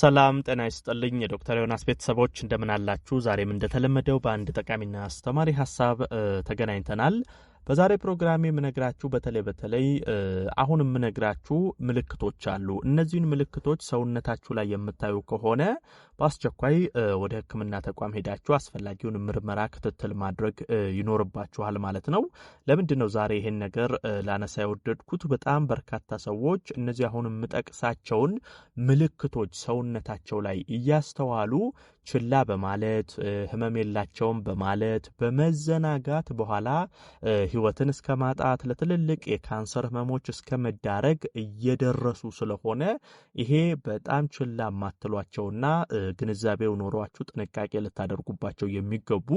ሰላም ጤና ይስጥልኝ የዶክተር ዮናስ ቤተሰቦች እንደምን አላችሁ? ዛሬም እንደተለመደው በአንድ ጠቃሚና አስተማሪ ሐሳብ ተገናኝተናል። በዛሬ ፕሮግራም የምነግራችሁ በተለይ አሁን የምነግራችሁ ምልክቶች አሉ። እነዚህን ምልክቶች ሰውነታችሁ ላይ የምታዩ ከሆነ በአስቸኳይ ወደ ሕክምና ተቋም ሄዳችሁ አስፈላጊውን ምርመራ ክትትል ማድረግ ይኖርባችኋል ማለት ነው። ለምንድነው ዛሬ ይሄን ነገር ላነሳ የወደድኩት? በጣም በርካታ ሰዎች እነዚህ አሁን የምጠቅሳቸውን ምልክቶች ሰውነታቸው ላይ እያስተዋሉ ችላ በማለት ህመም የላቸውም በማለት በመዘናጋት በኋላ ህይወትን እስከ ማጣት ለትልልቅ የካንሰር ህመሞች እስከ መዳረግ እየደረሱ ስለሆነ ይሄ በጣም ችላ ማትሏቸውና ግንዛቤው ኖሯችሁ ጥንቃቄ ልታደርጉባቸው የሚገቡ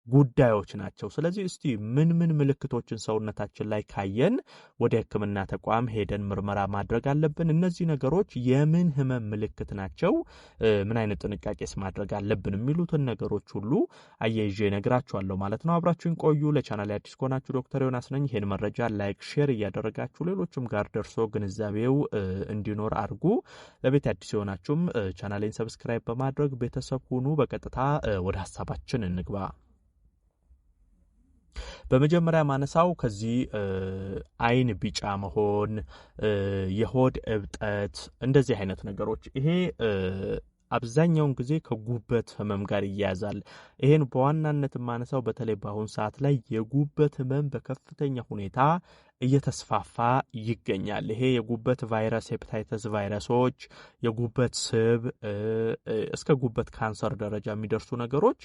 ጉዳዮች ናቸው። ስለዚህ እስቲ ምን ምልክቶችን ሰውነታችን ላይ ካየን ወደ ህክምና ተቋም ሄደን ምርመራ ማድረግ አለብን? እነዚህ ነገሮች የምን ህመም ምልክት ናቸው? ምን አይነት ጥንቃቄስ ማድረግ አለብን? የሚሉትን ነገሮች ሁሉ አያይዤ እነግራችኋለሁ ማለት ነው። አብራችሁን ቆዩ። ለቻናሌ አዲስ ከሆናችሁ ዶክተር ዮናስ ነኝ። ይሄን መረጃ ላይክ፣ ሼር እያደረጋችሁ ሌሎችም ጋር ደርሶ ግንዛቤው እንዲኖር አድርጉ። ለቤት አዲስ የሆናችሁም ቻናሌን ሰብስክራይብ በማድረግ ቤተሰብ ሁኑ። በቀጥታ ወደ ሐሳባችን እንግባ። በመጀመሪያ ማነሳው ከዚህ አይን ቢጫ መሆን፣ የሆድ እብጠት፣ እንደዚህ አይነት ነገሮች ይሄ አብዛኛውን ጊዜ ከጉበት ህመም ጋር ይያያዛል። ይሄን በዋናነት ማነሳው በተለይ በአሁን ሰዓት ላይ የጉበት ህመም በከፍተኛ ሁኔታ እየተስፋፋ ይገኛል። ይሄ የጉበት ቫይረስ፣ ሄፓታይተስ ቫይረሶች፣ የጉበት ስብ እስከ ጉበት ካንሰር ደረጃ የሚደርሱ ነገሮች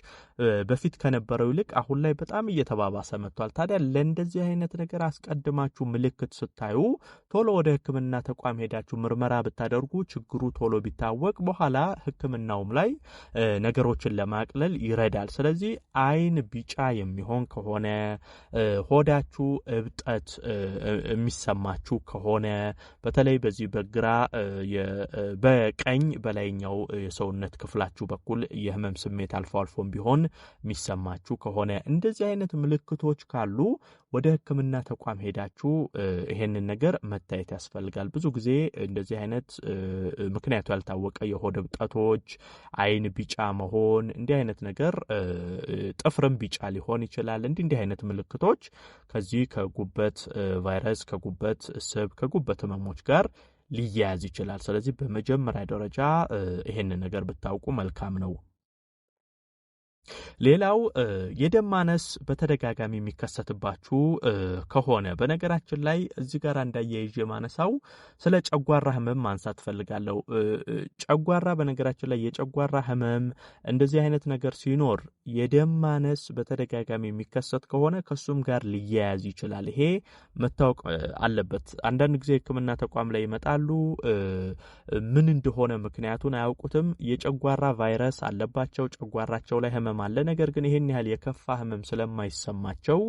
በፊት ከነበረው ይልቅ አሁን ላይ በጣም እየተባባሰ መጥቷል። ታዲያ ለእንደዚህ አይነት ነገር አስቀድማችሁ ምልክት ስታዩ ቶሎ ወደ ህክምና ተቋም ሄዳችሁ ምርመራ ብታደርጉ ችግሩ ቶሎ ቢታወቅ በኋላ ህክምናውም ላይ ነገሮችን ለማቅለል ይረዳል። ስለዚህ አይን ቢጫ የሚሆን ከሆነ፣ ሆዳችሁ እብጠት የሚሰማችሁ ከሆነ በተለይ በዚህ በቀኝ በላይኛው የሰውነት ክፍላችሁ በኩል የህመም ስሜት አልፎ አልፎም ቢሆን የሚሰማችሁ ከሆነ እንደዚህ አይነት ምልክቶች ካሉ ወደ ህክምና ተቋም ሄዳችሁ ይሄንን ነገር መታየት ያስፈልጋል። ብዙ ጊዜ እንደዚህ አይነት ምክንያቱ ያልታወቀ የሆድ እብጠቶች፣ አይን ቢጫ መሆን፣ እንዲህ አይነት ነገር ጥፍርም ቢጫ ሊሆን ይችላል። እንዲህ አይነት ምልክቶች ከዚህ ከጉበት ቫይረስ፣ ከጉበት ስብ፣ ከጉበት ህመሞች ጋር ሊያያዝ ይችላል። ስለዚህ በመጀመሪያ ደረጃ ይሄንን ነገር ብታውቁ መልካም ነው። ሌላው የደም ማነስ በተደጋጋሚ የሚከሰትባችሁ ከሆነ በነገራችን ላይ እዚህ ጋር እንዳያይዤ ማነሳው ስለ ጨጓራ ህመም ማንሳት ፈልጋለሁ። ጨጓራ በነገራችን ላይ የጨጓራ ህመም እንደዚህ አይነት ነገር ሲኖር የደም ማነስ በተደጋጋሚ የሚከሰት ከሆነ ከሱም ጋር ሊያያዝ ይችላል። ይሄ መታወቅ አለበት። አንዳንድ ጊዜ ህክምና ተቋም ላይ ይመጣሉ፣ ምን እንደሆነ ምክንያቱን አያውቁትም። የጨጓራ ቫይረስ አለባቸው፣ ጨጓራቸው ላይ ህመም አለ። ነገር ግን ይሄን ያህል የከፋ ህመም ስለማይሰማቸው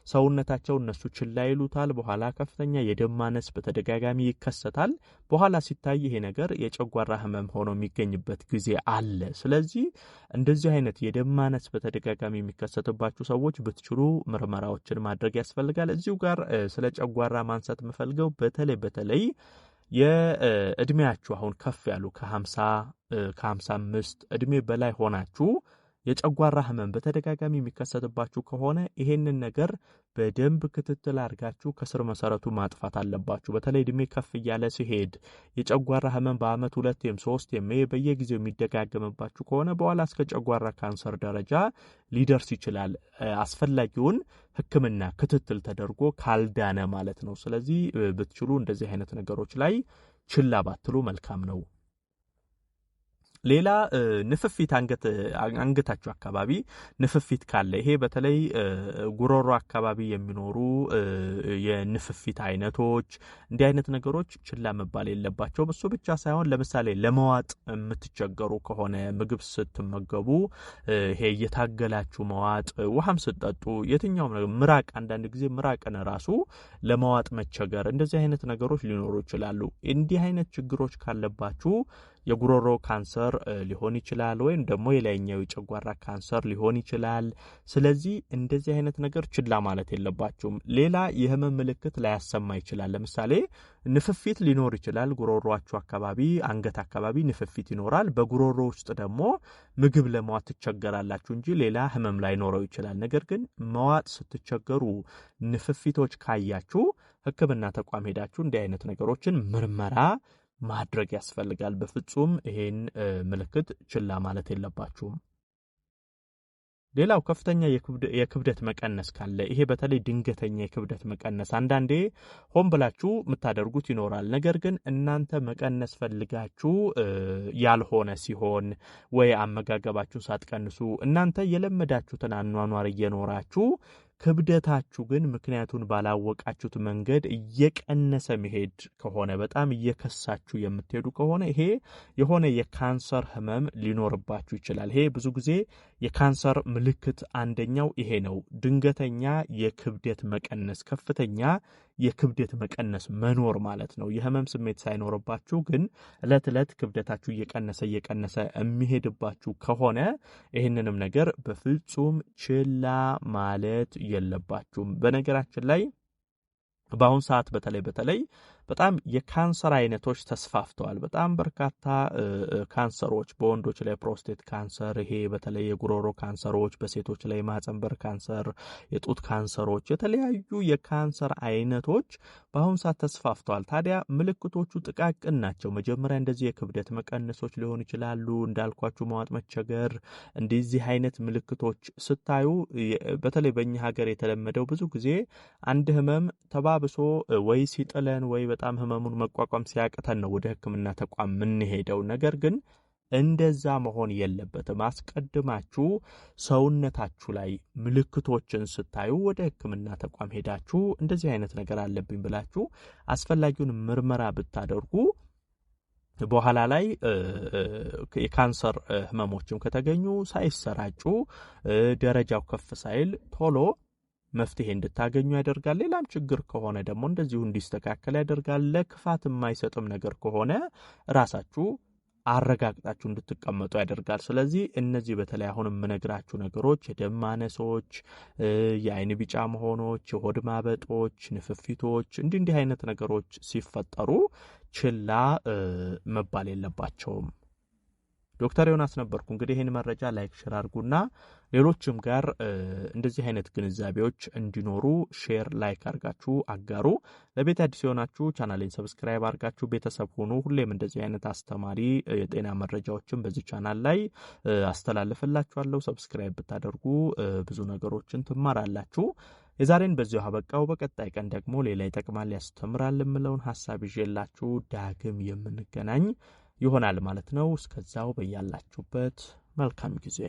ሰውነታቸው እነሱ ችላ ይሉታል። በኋላ ከፍተኛ የደም ማነስ በተደጋጋሚ ይከሰታል። በኋላ ሲታይ ይሄ ነገር የጨጓራ ህመም ሆኖ የሚገኝበት ጊዜ አለ። ስለዚህ እንደዚህ አይነት የደም ማነስ በተደጋጋሚ የሚከሰትባችሁ ሰዎች ብትችሉ ምርመራዎችን ማድረግ ያስፈልጋል። እዚሁ ጋር ስለ ጨጓራ ማንሳት የምፈልገው በተለይ የእድሜያችሁ አሁን ከፍ ያሉ ከ55 እድሜ በላይ ሆናችሁ የጨጓራ ህመም በተደጋጋሚ የሚከሰትባችሁ ከሆነ ይሄንን ነገር በደንብ ክትትል አድርጋችሁ ከስር መሰረቱ ማጥፋት አለባችሁ። በተለይ እድሜ ከፍ እያለ ሲሄድ የጨጓራ ህመም በአመት 2 ወይም 3 በየጊዜው የሚደጋገምባችሁ ከሆነ በኋላ እስከ ጨጓራ ካንሰር ደረጃ ሊደርስ ይችላል። አስፈላጊውን ህክምና ክትትል ተደርጎ ካልዳነ ማለት ነው። ስለዚህ ብትችሉ እንደዚህ አይነት ነገሮች ላይ ችላ ባትሉ መልካም ነው። ሌላ ንፍፊት አንገታችሁ አካባቢ ንፍፊት ካለ ይሄ በተለይ ጉሮሮ አካባቢ የሚኖሩ የንፍፊት አይነቶች እንዲህ አይነት ነገሮች ችላ መባል የለባቸውም። እሱ ብቻ ሳይሆን ለምሳሌ ለመዋጥ የምትቸገሩ ከሆነ ምግብ ስትመገቡ ይሄ እየታገላችሁ መዋጥ፣ ውሃም ስትጠጡ፣ የትኛውም ነገር ምራቅ፣ አንዳንድ ጊዜ ምራቅን ራሱ ለመዋጥ መቸገር፣ እንደዚህ አይነት ነገሮች ሊኖሩ ይችላሉ። እንዲህ አይነት ችግሮች ካለባችሁ የጉሮሮ ካንሰር ሊሆን ይችላል ወይም ደግሞ የላይኛው የጨጓራ ካንሰር ሊሆን ይችላል። ስለዚህ እንደዚህ አይነት ነገር ችላ ማለት የለባችሁም። ሌላ የህመም ምልክት ላያሰማ ይችላል። ለምሳሌ ንፍፊት ሊኖር ይችላል። ጉሮሮአችሁ አካባቢ፣ አንገት አካባቢ ንፍፊት ይኖራል። በጉሮሮ ውስጥ ደግሞ ምግብ ለመዋጥ ትቸገራላችሁ እንጂ ሌላ ህመም ላይኖረው ይችላል። ነገር ግን መዋጥ ስትቸገሩ ንፍፊቶች ካያችሁ ሕክምና ተቋም ሄዳችሁ እንዲህ አይነት ነገሮችን ምርመራ ማድረግ ያስፈልጋል። በፍጹም ይሄን ምልክት ችላ ማለት የለባችሁም። ሌላው ከፍተኛ የክብደት መቀነስ ካለ፣ ይሄ በተለይ ድንገተኛ የክብደት መቀነስ አንዳንዴ ሆን ብላችሁ የምታደርጉት ይኖራል። ነገር ግን እናንተ መቀነስ ፈልጋችሁ ያልሆነ ሲሆን ወይ አመጋገባችሁን ሳትቀንሱ እናንተ የለመዳችሁትን አኗኗር እየኖራችሁ ክብደታችሁ ግን ምክንያቱን ባላወቃችሁት መንገድ እየቀነሰ መሄድ ከሆነ በጣም እየከሳችሁ የምትሄዱ ከሆነ ይሄ የሆነ የካንሰር ህመም ሊኖርባችሁ ይችላል። ይሄ ብዙ ጊዜ የካንሰር ምልክት አንደኛው ይሄ ነው። ድንገተኛ የክብደት መቀነስ፣ ከፍተኛ የክብደት መቀነስ መኖር ማለት ነው። የህመም ስሜት ሳይኖርባችሁ ግን ዕለት ዕለት ክብደታችሁ እየቀነሰ የሚሄድባችሁ ከሆነ ይህንንም ነገር በፍጹም ችላ ማለት የለባችሁም። በነገራችን ላይ በአሁን ሰዓት በተለይ በጣም የካንሰር አይነቶች ተስፋፍተዋል። በጣም በርካታ ካንሰሮች በወንዶች ላይ ፕሮስቴት ካንሰር፣ ይሄ በተለይ የጉሮሮ ካንሰሮች፣ በሴቶች ላይ ማህጸን በር ካንሰር፣ የጡት ካንሰሮች፣ የተለያዩ የካንሰር አይነቶች በአሁን ሰዓት ተስፋፍተዋል። ታዲያ ምልክቶቹ ጥቃቅን ናቸው። መጀመሪያ እንደዚህ የክብደት መቀነሶች ሊሆኑ ይችላሉ። እንዳልኳችሁ መዋጥ መቸገር፣ እንደዚህ አይነት ምልክቶች ስታዩ በተለይ በእኛ ሀገር የተለመደው ብዙ ጊዜ አንድ ህመም ተባብሶ ወይ ሲጥለን ወይ በጣም ህመሙን መቋቋም ሲያቅተን ነው ወደ ሕክምና ተቋም የምንሄደው። ነገር ግን እንደዛ መሆን የለበትም። አስቀድማችሁ ሰውነታችሁ ላይ ምልክቶችን ስታዩ ወደ ሕክምና ተቋም ሄዳችሁ እንደዚህ አይነት ነገር አለብኝ ብላችሁ አስፈላጊውን ምርመራ ብታደርጉ በኋላ ላይ የካንሰር ህመሞችም ከተገኙ ሳይሰራጩ ደረጃው ከፍ ሳይል ቶሎ መፍትሄ እንድታገኙ ያደርጋል። ሌላም ችግር ከሆነ ደግሞ እንደዚሁ እንዲስተካከል ያደርጋል። ለክፋት የማይሰጥም ነገር ከሆነ ራሳችሁ አረጋግጣችሁ እንድትቀመጡ ያደርጋል። ስለዚህ እነዚህ በተለይ አሁን የምነግራችሁ ነገሮች የደም ማነሶች፣ የአይን ቢጫ መሆኖች፣ የሆድ ማበጦች፣ ንፍፊቶች እንዲህ አይነት ነገሮች ሲፈጠሩ ችላ መባል የለባቸውም። ዶክተር ዮናስ ነበርኩ። እንግዲህ ይህን መረጃ ላይክ ሼር አድርጉና ሌሎችም ጋር እንደዚህ አይነት ግንዛቤዎች እንዲኖሩ ሼር ላይክ አድርጋችሁ አጋሩ። ለቤት አዲስ የሆናችሁ ቻናሌን ሰብስክራይብ አድርጋችሁ ቤተሰብ ሆኑ። ሁሌም እንደዚህ አይነት አስተማሪ የጤና መረጃዎችን በዚህ ቻናል ላይ አስተላልፍላችኋለሁ። ሰብስክራይብ ብታደርጉ ብዙ ነገሮችን ትማራላችሁ። የዛሬን በዚሁ አበቃው። በቀጣይ ቀን ደግሞ ሌላ ይጠቅማል ያስተምራል የምለውን ሐሳብ ይዤላችሁ ዳግም የምንገናኝ ይሆናል ማለት ነው። እስከዛው በያላችሁበት መልካም ጊዜ